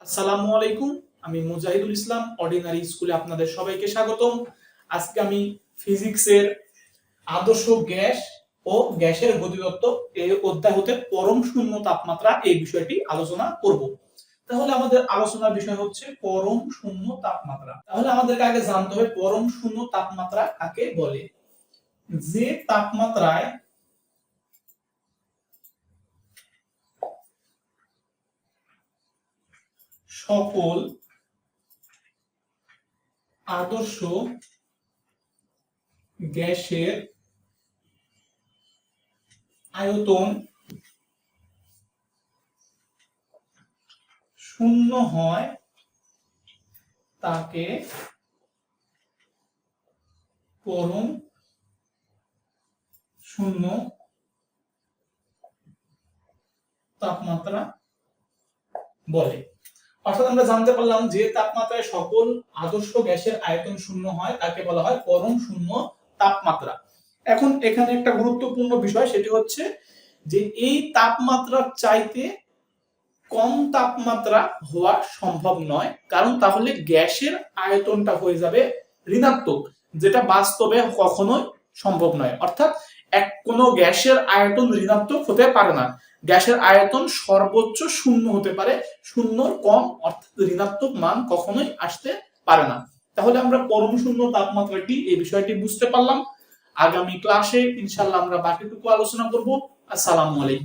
আসসালামু আলাইকুম। আমি মুজাহিদুল ইসলাম অর্ডিনারি স্কুলে আপনাদের সবাইকে স্বাগতম। আজকে আমি ফিজিক্সের আদর্শ গ্যাস ও গ্যাসের গতিতত্ত্ব এই অধ্যায় হতে পরম শূন্য তাপমাত্রা এই বিষয়টি আলোচনা করব। তাহলে আমাদের আলোচনার বিষয় হচ্ছে পরম শূন্য তাপমাত্রা। তাহলে আমাদেরকে আগে জানতে হবে পরম শূন্য তাপমাত্রা কাকে বলে। যে তাপমাত্রায় সকল আদর্শ গ্যাসের আয়তন শূন্য হয় তাকে পরম শূন্য তাপমাত্রা বলে। অর্থাৎ আমরা জানতে পারলাম যে তাপমাত্রায় সকল আদর্শ গ্যাসের আয়তন শূন্য হয় তাকে বলা হয় পরম শূন্য তাপমাত্রা। এখন এখানে একটা গুরুত্বপূর্ণ বিষয়, সেটি হচ্ছে যে এই তাপমাত্রার চাইতে কম তাপমাত্রা হওয়া সম্ভব নয়, কারণ তাহলে গ্যাসের আয়তনটা হয়ে যাবে ঋণাত্মক, যেটা বাস্তবে কখনোই সম্ভব নয়। অর্থাৎ কোনো গ্যাসের আয়তন ঋণাত্মক হতে পারে না। গ্যাসের আয়তন সর্বোচ্চ শূন্য হতে পারে, শূন্যর কম অর্থাৎ ঋণাত্মক মান কখনোই আসতে পারে না। তাহলে আমরা পরম শূন্য তাপমাত্রা কি এই বিষয়টি বুঝতে পারলাম। আগামী ক্লাসে ইনশাআল্লাহ আমরা বাকিটুকু আলোচনা করব। আসসালামু আলাইকুম।